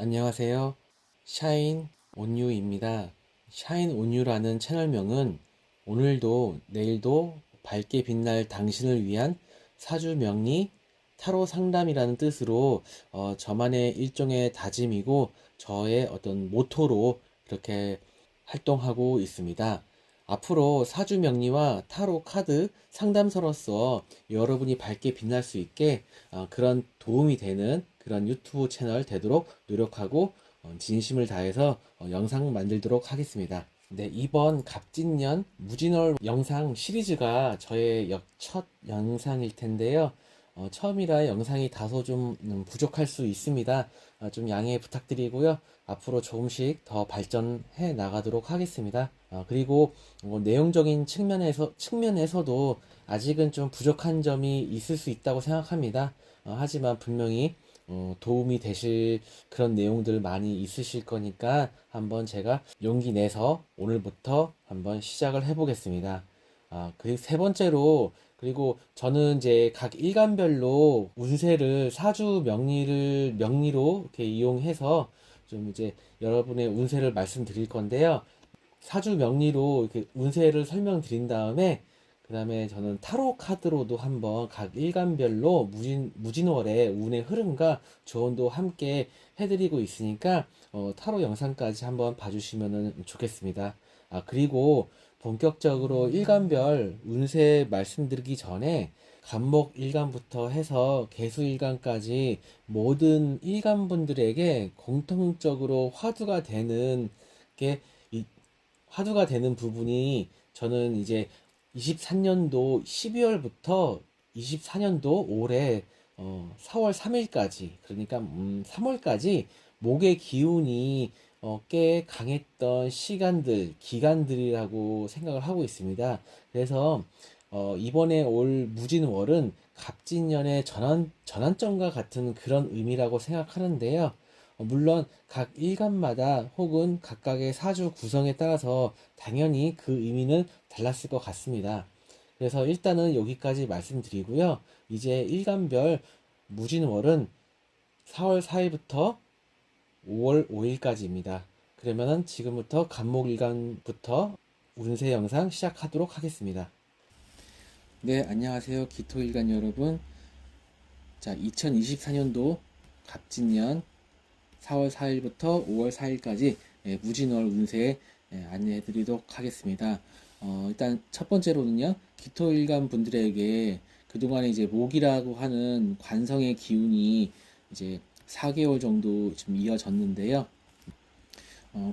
안녕하세요. 샤인 온유입니다. 샤인 온유라는 채널명은 오늘도 내일도 밝게 빛날 당신을 위한 사주 명리 타로 상담이라는 뜻으로 저만의 일종의 다짐이고 저의 어떤 모토로 그렇게 활동하고 있습니다. 앞으로 사주 명리와 타로 카드 상담서로서 여러분이 밝게 빛날 수 있게 그런 도움이 되는 그런 유튜브 채널 되도록 노력하고 진심을 다해서 영상 만들도록 하겠습니다. 네, 이번 갑진년 무진월 영상 시리즈가 저의 첫 영상일 텐데요. 처음이라 영상이 다소 좀 부족할 수 있습니다. 좀 양해 부탁드리고요. 앞으로 조금씩 더 발전해 나가도록 하겠습니다. 그리고 내용적인 측면에서도 아직은 좀 부족한 점이 있을 수 있다고 생각합니다. 하지만 분명히 도움이 되실 그런 내용들 많이 있으실 거니까 한번 제가 용기 내서 오늘부터 한번 시작을 해보겠습니다. 그리고 세 번째로, 그리고 저는 이제 각 일간별로 운세를 사주 명리로 이렇게 이용해서 좀 이제 여러분의 운세를 말씀드릴 건데요. 사주 명리로 이렇게 운세를 설명드린 다음에 그 다음에 저는 타로 카드로도 한번 각 일간별로 무진월의 운의 흐름과 조언도 함께 해드리고 있으니까 타로 영상까지 한번 봐주시면 좋겠습니다. 그리고 본격적으로 일간별 운세 말씀드리기 전에 간목 일간부터 해서 개수 일간까지 모든 일간분들에게 공통적으로 게 화두가 되는 부분이 저는 이제 23년도 12월부터 24년도 올해 4월 3일까지 그러니까 3월까지 목의 기운이 꽤 강했던 기간들이라고 생각을 하고 있습니다. 그래서 이번에 올 무진월은 갑진년의 전환점과 같은 그런 의미라고 생각하는데요. 물론 각 일간마다 혹은 각각의 사주 구성에 따라서 당연히 그 의미는 달랐을 것 같습니다. 그래서 일단은 여기까지 말씀드리고요. 이제 일간별 무진월은 4월 4일부터 5월 5일까지입니다. 그러면은 지금부터 간목일간부터 운세 영상 시작하도록 하겠습니다. 네, 안녕하세요. 기토일간 여러분. 자, 2024년도 갑진년 4월 4일부터 5월 4일까지 무진월 운세 안내해 드리도록 하겠습니다. 일단 첫 번째로는요, 기토일간 분들에게 그동안에 이제 목이라고 하는 관성의 기운이 이제 4개월 정도 지금 이어졌는데요.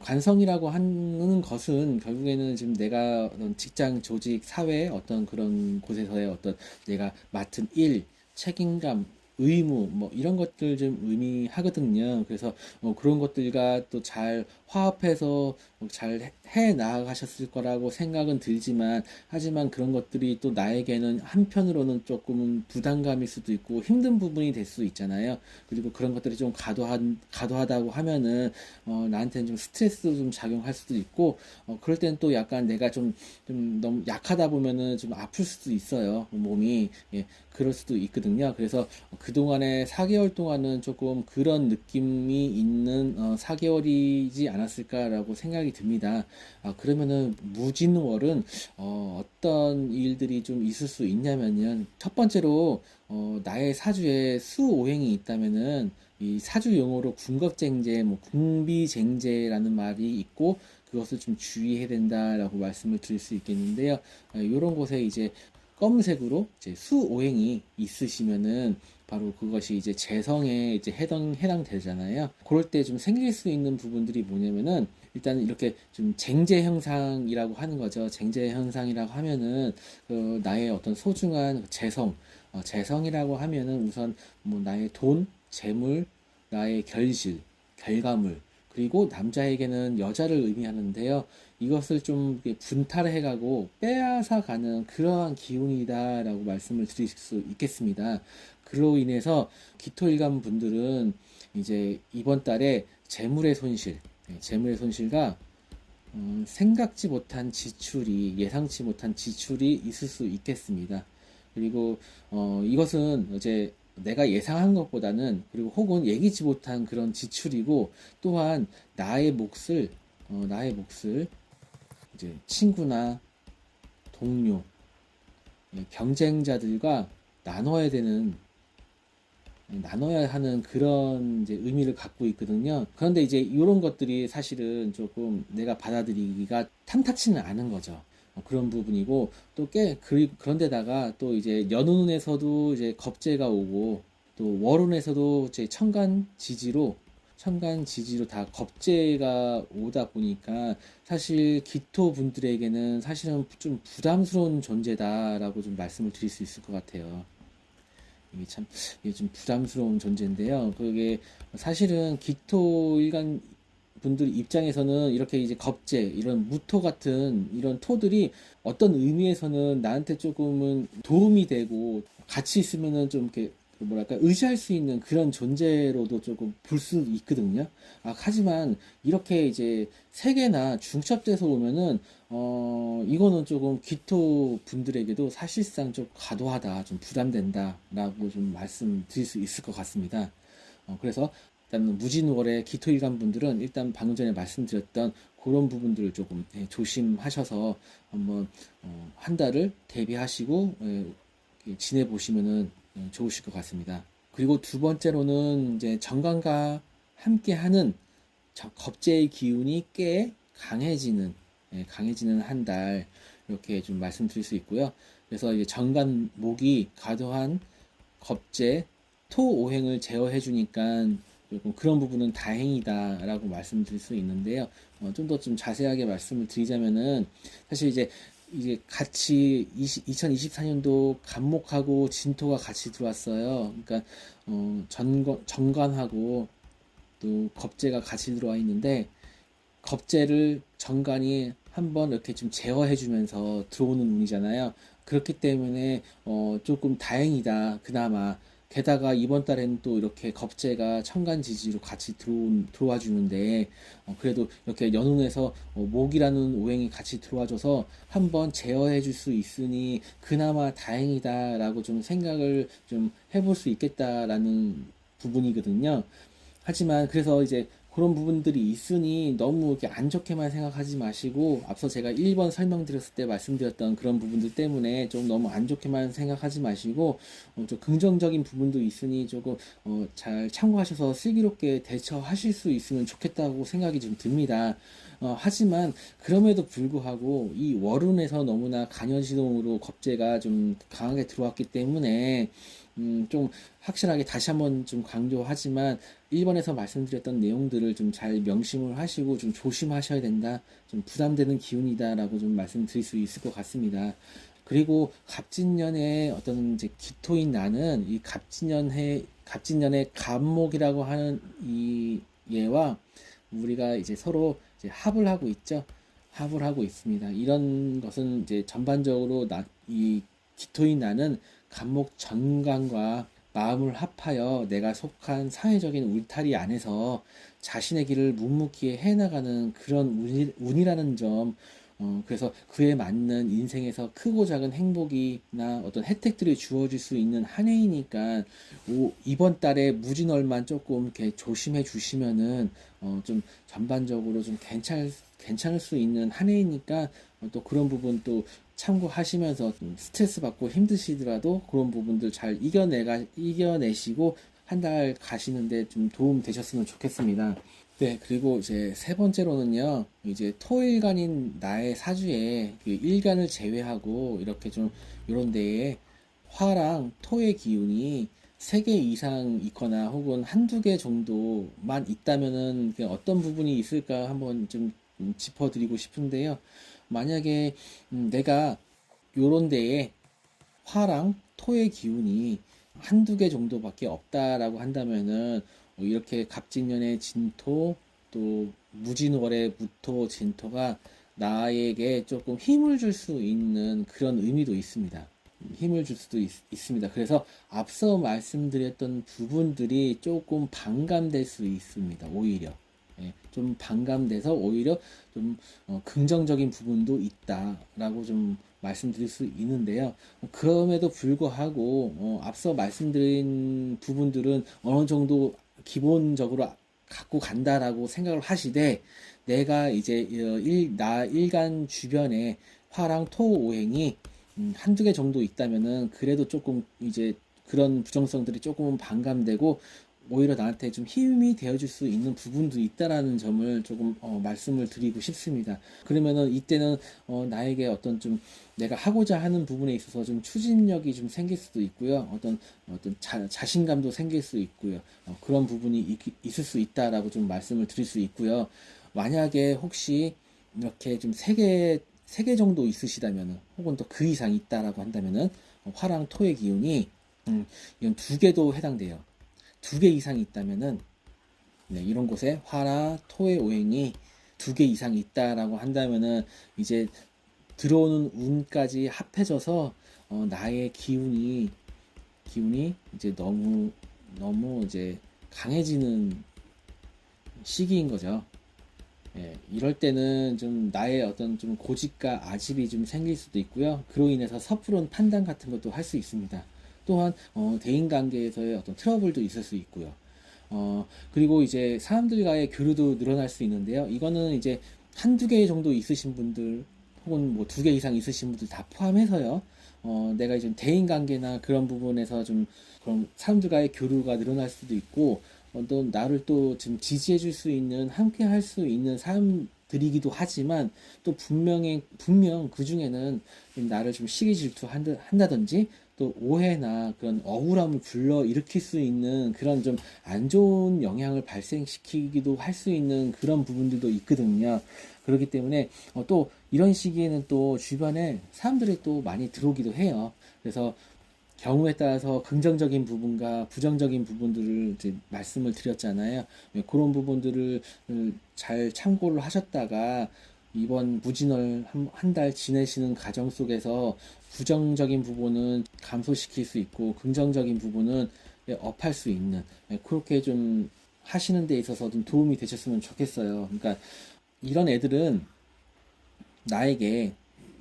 관성이라고 하는 것은 결국에는 지금 내가 어떤 직장, 조직, 사회 어떤 그런 곳에서의 어떤 내가 맡은 일, 책임감, 의무 뭐 이런 것들 좀 의미하거든요. 그래서 그런 것들과 또 잘 화합해서 잘 해 나가셨을 거라고 생각은 들지만 하지만 그런 것들이 또 나에게는 한편으로는 조금 부담감일 수도 있고 힘든 부분이 될 수 있잖아요. 그리고 그런 것들이 좀 과도하다고 하면은 나한테는 좀 스트레스도 좀 작용할 수도 있고 그럴 때는 또 약간 내가 좀 너무 약하다 보면은 좀 아플 수도 있어요. 몸이. 예, 그럴 수도 있거든요. 그래서 그동안에 4개월 동안은 조금 그런 느낌이 있는 4개월이지 않았을까라고 생각이 듭니다. 그러면은 무진월은 어떤 일들이 좀 있을 수 있냐면요. 첫 번째로 나의 사주에 수오행이 있다면은 이 사주 용어로 군겁쟁제, 뭐 군비쟁제라는 말이 있고 그것을 좀 주의해야 된다라고 말씀을 드릴 수 있겠는데요. 이런 곳에 이제 검은색으로 이제 수오행이 있으시면은 바로 그것이 이제 재성에 이제 해당되잖아요. 그럴 때 좀 생길 수 있는 부분들이 뭐냐면은 일단 이렇게 좀 쟁제 현상이라고 하는 거죠. 쟁제 현상이라고 하면은 나의 어떤 소중한 재성이라고 하면은 우선 뭐 나의 돈, 재물, 나의 결과물, 그리고 남자에게는 여자를 의미하는데요. 이것을 좀 분탈해가고 빼앗아가는 그러한 기운이다라고 말씀을 드릴 수 있겠습니다. 그로 인해서 기토일간 분들은 이제 이번 달에 재물의 손실과 예상치 못한 지출이 있을 수 있겠습니다. 그리고 이것은 이제 내가 예상한 것보다는, 그리고 혹은 예기치 못한 그런 지출이고, 또한 나의 몫을 이제 친구나 동료, 경쟁자들과 나눠야 되는, 나눠야 하는 그런 이제 의미를 갖고 있거든요. 그런데 이제 이런 것들이 사실은 조금 내가 받아들이기가 탐탁치는 않은 거죠. 그런 부분이고, 그런데다가 또 이제 연운에서도 이제 겁재가 오고, 또 월운에서도 이제 천간 지지로 다 겁재가 오다 보니까, 사실 기토 분들에게는 사실은 좀 부담스러운 존재다라고 좀 말씀을 드릴 수 있을 것 같아요. 이게 좀 부담스러운 존재인데요. 그게 사실은 기토 일간 분들 입장에서는 이렇게 이제 겁재, 이런 무토 같은 이런 토들이 어떤 의미에서는 나한테 조금은 도움이 되고, 같이 있으면은 좀 이렇게 뭐랄까 의지할 수 있는 그런 존재로도 조금 볼 수 있거든요. 하지만 이렇게 이제 세계나 중첩돼서 오면은 이거는 조금 기토 분들에게도 사실상 좀 과도하다, 좀 부담된다라고 좀 말씀드릴 수 있을 것 같습니다. 그래서 일단 무진월의 기토일간 분들은 일단 방금 전에 말씀드렸던 그런 부분들을 조금 조심하셔서 한번 한 달을 대비하시고 지내보시면은 좋으실 것 같습니다. 그리고 두 번째로는 이제 정관과 함께하는 겁재의 기운이 꽤 강해지는 한 달, 이렇게 좀 말씀드릴 수 있고요. 그래서 이제 정관목이 과도한 겁재, 토오행을 제어해 주니까 조금 그런 부분은 다행이다라고 말씀드릴 수 있는데요. 좀 더 좀 자세하게 말씀을 드리자면은, 사실 이제 같이 2024년도 간목하고 진토가 같이 들어왔어요. 그러니까 정관하고 또 겁재가 같이 들어와 있는데, 겁재를 정관이 한번 이렇게 좀 제어해 주면서 들어오는 운이잖아요. 그렇기 때문에 조금 다행이다, 그나마. 게다가 이번 달에는 또 이렇게 겁재가 천간지지로 같이 들어와 주는데, 그래도 이렇게 연운에서 목이라는 오행이 같이 들어와줘서 한번 제어해 줄 수 있으니 그나마 다행이다라고 좀 생각을 좀 해볼 수 있겠다라는 부분이거든요. 하지만 그래서 이제 그런 부분들이 있으니 너무 이렇게 안 좋게만 생각하지 마시고, 앞서 제가 1번 설명드렸을 때 말씀드렸던 그런 부분들 때문에 좀 너무 안 좋게만 생각하지 마시고, 좀 긍정적인 부분도 있으니 조금 잘 참고하셔서 슬기롭게 대처하실 수 있으면 좋겠다고 생각이 좀 듭니다. 하지만 그럼에도 불구하고 이 월운에서 너무나 간연시동으로 겁재가 좀 강하게 들어왔기 때문에, 좀 확실하게 다시 한번 좀 강조하지만, 1번에서 말씀드렸던 내용들을 좀 잘 명심을 하시고 좀 조심하셔야 된다, 좀 부담되는 기운이다라고 좀 말씀드릴 수 있을 것 같습니다. 그리고 갑진년의 어떤 이제 기토인 나는, 이 갑진년의 갑목이라고 하는 이 얘와 우리가 이제 서로 이제 합을 하고 있죠. 합을 하고 있습니다. 이런 것은 이제 전반적으로 이 기토인 나는 갑목 전간과 마음을 합하여 내가 속한 사회적인 울타리 안에서 자신의 길을 묵묵히 해나가는 그런 운이라는 점, 그래서 그에 맞는 인생에서 크고 작은 행복이나 어떤 혜택들이 주어질 수 있는 한 해이니까, 이번 달에 무진월만 조금 이렇게 조심해 주시면은 좀 전반적으로 좀 괜찮을 수 있는 한 해이니까, 또 그런 부분 또 참고하시면서 좀 스트레스 받고 힘드시더라도 그런 부분들 잘 이겨내시고 한 달 가시는데 좀 도움 되셨으면 좋겠습니다. 네, 그리고 이제 세 번째로는요, 이제 토일간인 나의 사주에 그 일간을 제외하고 이렇게 좀 요런 데에 화랑 토의 기운이 3개 이상 있거나 혹은 한두 개 정도만 있다면은 어떤 부분이 있을까 한번 좀 짚어드리고 싶은데요. 만약에 내가 요런 데에 화랑 토의 기운이 한두 개 정도밖에 없다라고 한다면은, 이렇게 갑진년의 진토, 또 무진월의 무토, 진토가 나에게 조금 힘을 줄 수 있는 그런 의미도 있습니다. 힘을 줄 수도 있습니다. 그래서 앞서 말씀드렸던 부분들이 조금 반감될 수 있습니다. 오히려. 예, 좀 반감돼서 오히려 좀 긍정적인 부분도 있다라고 좀 말씀드릴 수 있는데요. 그럼에도 불구하고 앞서 말씀드린 부분들은 어느 정도 기본적으로 갖고 간다라고 생각을 하시되, 내가 이제 나 일간 주변에 화랑 토 오행이 한두 개 정도 있다면은 그래도 조금 이제 그런 부정성들이 조금은 반감되고 오히려 나한테 좀 힘이 되어줄 수 있는 부분도 있다라는 점을 조금 말씀을 드리고 싶습니다. 그러면은 이때는 나에게 어떤 좀 내가 하고자 하는 부분에 있어서 좀 추진력이 좀 생길 수도 있고요. 어떤 자신감도 생길 수 있고요. 그런 부분이 있을 수 있다라고 좀 말씀을 드릴 수 있고요. 만약에 혹시 이렇게 좀 세 개 정도 있으시다면은, 혹은 또 그 이상 있다라고 한다면은, 화랑 토의 기운이, 이건 두 개도 해당돼요. 두 개 이상 있다면은, 네, 이런 곳에 화나 토의 오행이 두 개 이상 있다라고 한다면은, 이제 들어오는 운까지 합해져서, 나의 기운이 이제 너무 이제 강해지는 시기인 거죠. 예, 이럴 때는 좀 나의 어떤 좀 고집과 아집이 좀 생길 수도 있고요. 그로 인해서 섣부른 판단 같은 것도 할 수 있습니다. 또한 대인 관계에서의 어떤 트러블도 있을 수 있고요. 그리고 이제 사람들과의 교류도 늘어날 수 있는데요. 이거는 이제 한두 개 정도 있으신 분들, 혹은 뭐 두 개 이상 있으신 분들 다 포함해서요. 내가 이제 대인 관계나 그런 부분에서 좀 그런 사람들과의 교류가 늘어날 수도 있고, 또 나를 또 좀 지지해 줄 수 있는, 함께 할 수 있는 사람들이기도 하지만, 또 분명 그 중에는 나를 좀 시기 질투한다든지, 또 오해나 그런 억울함을 불러 일으킬 수 있는 그런 좀 안 좋은 영향을 발생시키기도 할 수 있는 그런 부분들도 있거든요. 그렇기 때문에 또 이런 시기에는 또 주변에 사람들이 또 많이 들어오기도 해요. 그래서 경우에 따라서 긍정적인 부분과 부정적인 부분들을 이제 말씀을 드렸잖아요. 그런 부분들을 잘 참고를 하셨다가 이번 무진월 한 달 지내시는 과정 속에서 부정적인 부분은 감소시킬 수 있고 긍정적인 부분은 업할 수 있는, 그렇게 좀 하시는 데 있어서 좀 도움이 되셨으면 좋겠어요. 그러니까 이런 애들은 나에게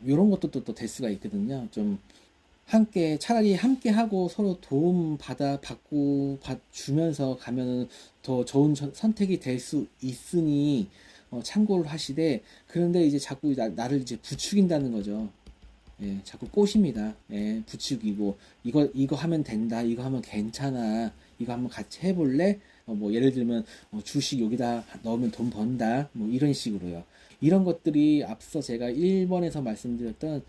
이런 것도 또 될 수가 있거든요. 좀 차라리 함께 하고 서로 도움 받고 주면서 가면은 더 좋은 선택이 될 수 있으니 참고를 하시되, 그런데 이제 자꾸 나를 이제 부추긴다는 거죠. 예, 자꾸 꼬십니다. 예, 부추기고, 이거 하면 된다, 이거 하면 괜찮아, 이거 한번 같이 해볼래? 뭐, 예를 들면, 주식 여기다 넣으면 돈 번다, 뭐, 이런 식으로요. 이런 것들이 앞서 제가 1번에서 말씀드렸던,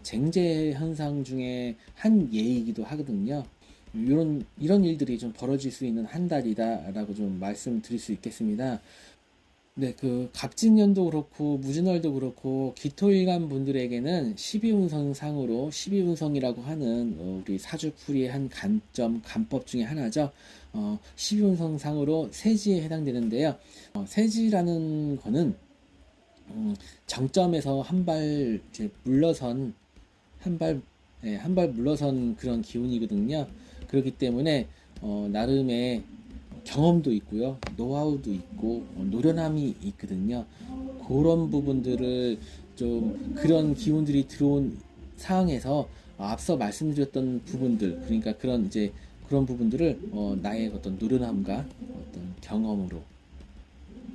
쟁제 현상 중에 한 예이기도 하거든요. 이런 일들이 좀 벌어질 수 있는 한 달이다라고 좀 말씀드릴 수 있겠습니다. 네, 그 갑진년도 그렇고 무진월도 그렇고 기토일간 분들에게는 12운성상으로, 12운성이라고 하는 우리 사주풀이의 한 간법 중에 하나죠. 12운성상으로 세지에 해당되는데요. 세지라는 거는 정점에서 한 발 이제 물러선 한 발, 한 발 물러선 그런 기운이거든요. 그렇기 때문에 나름의 경험도 있고요, 노하우도 있고, 노련함이 있거든요. 그런 부분들을 좀, 그런 기운들이 들어온 상황에서 앞서 말씀드렸던 부분들, 그러니까 그런 이제 그런 부분들을 나의 어떤 노련함과 어떤 경험으로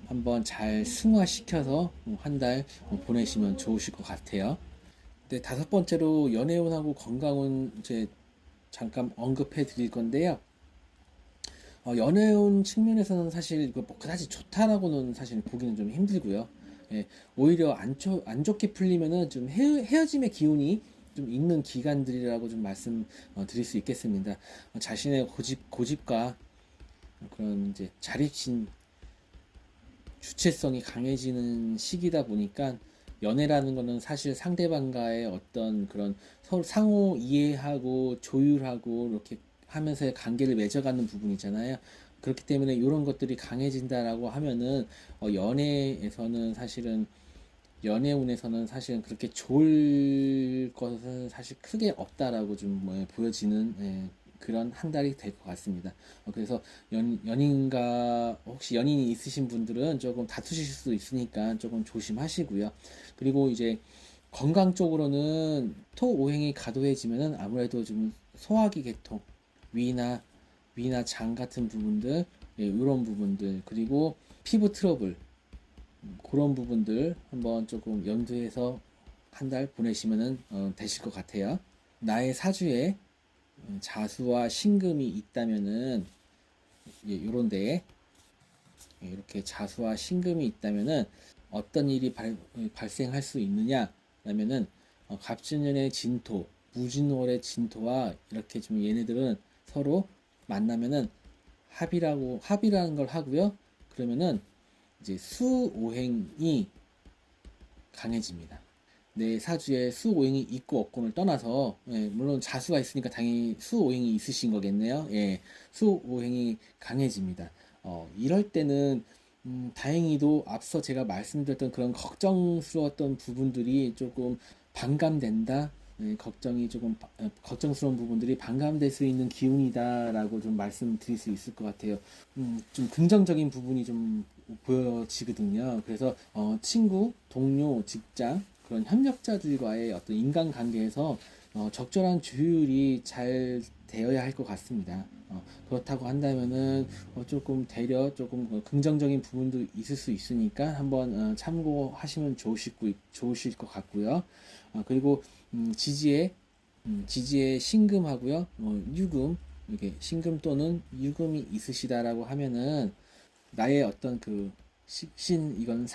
한번 잘 승화시켜서 한 달 보내시면 좋으실 것 같아요. 네, 다섯 번째로 연애운하고 건강운 이제 잠깐 언급해 드릴 건데요. 연애운 측면에서는 사실 뭐 그다지 좋다라고는 사실 보기는 좀 힘들고요. 예, 오히려 안 좋게 풀리면은 좀 헤어짐의 기운이 좀 있는 기간들이라고 좀 말씀 드릴 수 있겠습니다. 자신의 고집과 그런 이제 자립심, 주체성이 강해지는 시기다 보니까, 연애라는 거는 사실 상대방과의 어떤 그런 서로 상호 이해하고 조율하고 이렇게 하면서의 관계를 맺어가는 부분이잖아요. 그렇기 때문에 이런 것들이 강해진다라고 하면은 연애운에서는 사실은 그렇게 좋을 것은 사실 크게 없다라고 좀 보여지는, 그런 한 달이 될 것 같습니다. 그래서 연인과 혹시 연인이 있으신 분들은 조금 다투실 수 있으니까 조금 조심하시고요. 그리고 이제 건강 쪽으로는 토오행이 가도해지면은 아무래도 좀 소화기 계통, 위나 장 같은 부분들, 예, 이런 부분들, 그리고 피부 트러블, 그런 부분들 한번 조금 염두해서 한 달 보내시면은 되실 것 같아요. 나의 사주에 자수와 신금이 있다면은, 예, 요런 데에, 예, 이렇게 자수와 신금이 있다면은 어떤 일이 발생할 수 있느냐 라면은 갑진년의 진토, 무진월의 진토와 이렇게 좀 얘네들은 서로 만나면은 합이라는 걸 하고요. 그러면은 이제 수오행이 강해집니다. 내 사주에 수오행이 있고 없고를 떠나서, 예, 물론 자수가 있으니까 당연히 수오행이 있으신 거겠네요. 예, 수오행이 강해집니다. 이럴 때는 다행히도 앞서 제가 말씀드렸던 그런 걱정스러웠던 부분들이 조금 반감된다. 예, 걱정스러운 부분들이 반감될 수 있는 기운이다라고 좀 말씀드릴 수 있을 것 같아요. 좀 긍정적인 부분이 좀 보여지거든요. 그래서 친구, 동료, 직장 그런 협력자들과의 어떤 인간관계에서 적절한 조율이 잘 되어야 할 것 같습니다. 그렇다고 한다면은 조금 조금 긍정적인 부분도 있을 수 있으니까 한번 참고하시면 좋으실 것 같고요. 그리고 지지에 신금하고요, 유금, 이게 신금 또는 유금이 있으시다라고 하면은 나의 어떤 이건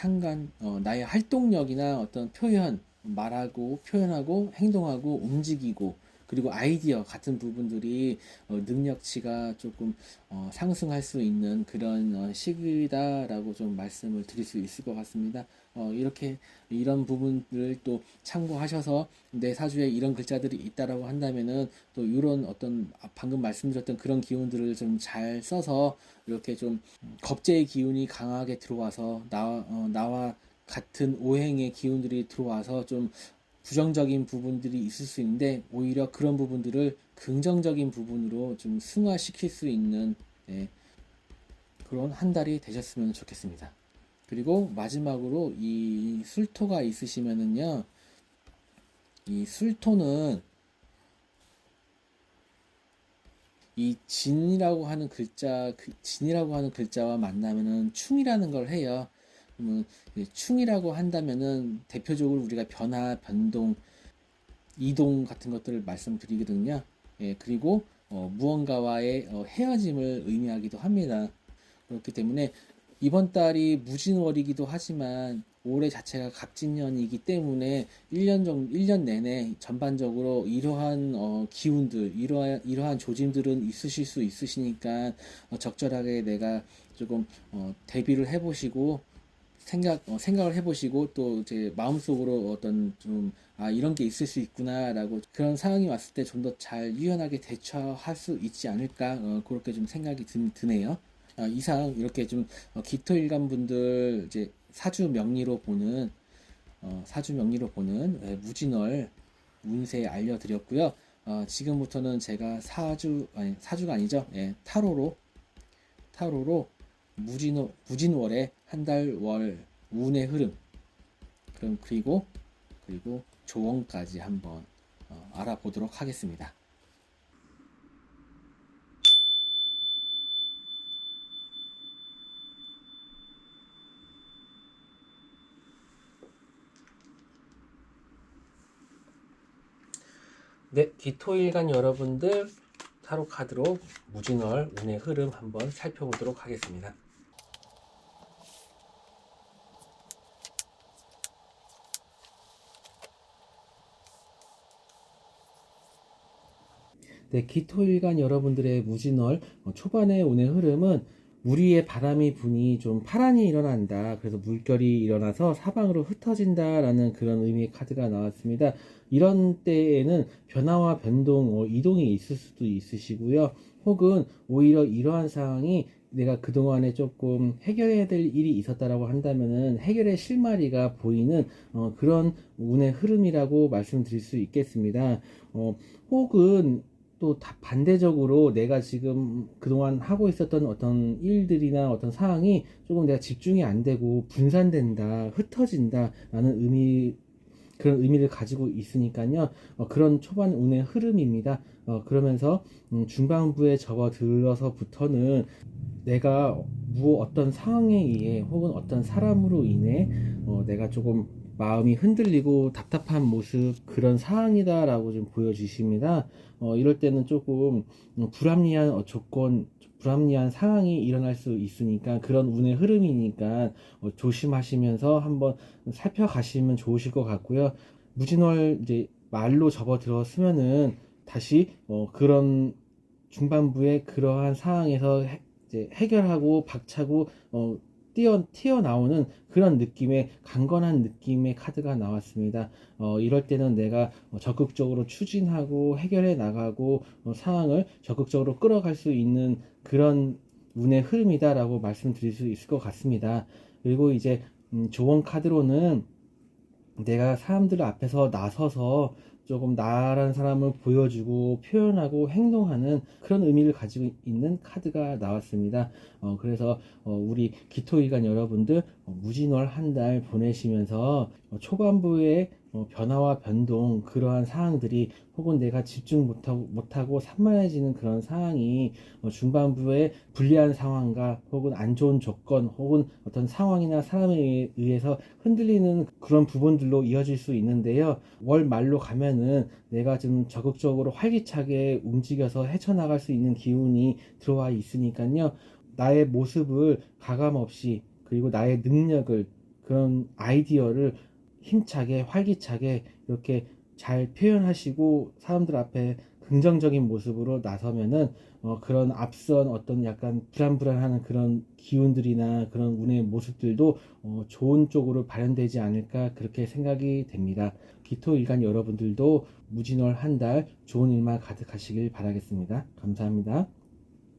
나의 활동력이나 어떤 말하고, 표현하고, 행동하고, 움직이고, 그리고 아이디어 같은 부분들이 능력치가 조금 상승할 수 있는 그런 시기다라고 좀 말씀을 드릴 수 있을 것 같습니다. 이런 부분을 또 참고하셔서 내 사주에 이런 글자들이 있다라고 한다면은 또 이런 어떤 방금 말씀드렸던 그런 기운들을 좀 잘 써서 이렇게 좀 겁재의 기운이 강하게 들어와서 나와 같은 오행의 기운들이 들어와서 좀 부정적인 부분들이 있을 수 있는데 오히려 그런 부분들을 긍정적인 부분으로 좀 승화시킬 수 있는, 네, 그런 한 달이 되셨으면 좋겠습니다. 그리고 마지막으로 이 술토가 있으시면은요, 이 술토는 이 진이라고 하는 글자와 만나면은 충이라는 걸 해요. 그러면 충이라고 한다면은 대표적으로 우리가 변화, 변동, 이동 같은 것들을 말씀드리거든요. 예, 그리고 무언가와의 헤어짐을 의미하기도 합니다. 그렇기 때문에 이번 달이 무진월이기도 하지만 올해 자체가 갑진년이기 때문에 1년 내내 전반적으로 이러한 기운들, 이러한 조짐들은 있으실 수 있으시니까 적절하게 내가 조금 대비를 해보시고 생각을 해보시고 또 이제 마음속으로 어떤 좀 이런 게 있을 수 있구나라고 그런 상황이 왔을 때 좀 더 잘 유연하게 대처할 수 있지 않을까 그렇게 좀 생각이 드네요. 이상 이렇게 좀 기토일간 분들 이제 사주 명리로 보는 무진월 운세 알려드렸고요. 지금부터는 제가 사주가 아니죠. 예, 타로로 무진월의 한 달 월 운의 흐름, 그리고 조언까지 한번 알아보도록 하겠습니다. 네, 기토일간 여러분들 타로 카드로 무진월 운의 흐름 한번 살펴보도록 하겠습니다. 네, 기토일간 여러분들의 무진월 초반의 운의 흐름은 무리의 바람이 부니 좀 파란이 일어난다. 그래서 물결이 일어나서 사방으로 흩어진다라는 그런 의미의 카드가 나왔습니다. 이런 때에는 변화와 변동, 이동이 있을 수도 있으시고요. 혹은 오히려 이러한 상황이 내가 그동안에 조금 해결해야 될 일이 있었다라고 한다면은 해결의 실마리가 보이는 그런 운의 흐름이라고 말씀드릴 수 있겠습니다. 혹은 또 반대적으로 내가 지금 그동안 하고 있었던 어떤 일들이나 어떤 상황이 조금 내가 집중이 안 되고 분산된다, 흩어진다 라는 그런 의미를 가지고 있으니까요. 그런 초반 운의 흐름입니다. 그러면서 중반부에 접어들어서부터는 내가 어떤 상황에 의해 혹은 어떤 사람으로 인해 내가 조금 마음이 흔들리고 답답한 모습, 그런 상황이다라고 좀 보여주십니다. 이럴 때는 조금 불합리한 조건, 불합리한 상황이 일어날 수 있으니까, 그런 운의 흐름이니까 조심하시면서 한번 살펴가시면 좋으실 것 같고요. 무진월 이제 말로 접어들었으면은 다시 그런 중반부에 그러한 상황에서 이제 해결하고 박차고 튀어나오는 그런 느낌의 강건한 느낌의 카드가 나왔습니다. 이럴 때는 내가 적극적으로 추진하고 해결해 나가고 상황을 적극적으로 끌어갈 수 있는 그런 운의 흐름이다라고 말씀드릴 수 있을 것 같습니다. 그리고 이제 조언 카드로는 내가 사람들 앞에서 나서서 조금 나라는 사람을 보여주고 표현하고 행동하는 그런 의미를 가지고 있는 카드가 나왔습니다. 그래서 우리 기토일간 여러분들 무진월 한 달 보내시면서 초반부의 변화와 변동, 그러한 상황들이 혹은 내가 집중 못하고 산만해지는 그런 상황이 중반부에 불리한 상황과 혹은 안 좋은 조건 혹은 어떤 상황이나 사람에 의해서 흔들리는 그런 부분들로 이어질 수 있는데요. 월 말로 가면은 내가 좀 적극적으로 활기차게 움직여서 헤쳐나갈 수 있는 기운이 들어와 있으니까요. 나의 모습을 가감없이, 그리고 나의 능력을, 그런 아이디어를 힘차게 활기차게 이렇게 잘 표현하시고 사람들 앞에 긍정적인 모습으로 나서면은 그런 앞선 어떤 약간 불안불안하는 그런 기운들이나 그런 운의 모습들도 좋은 쪽으로 발현되지 않을까, 그렇게 생각이 됩니다. 기토일간 여러분들도 무진월 한 달 좋은 일만 가득하시길 바라겠습니다. 감사합니다.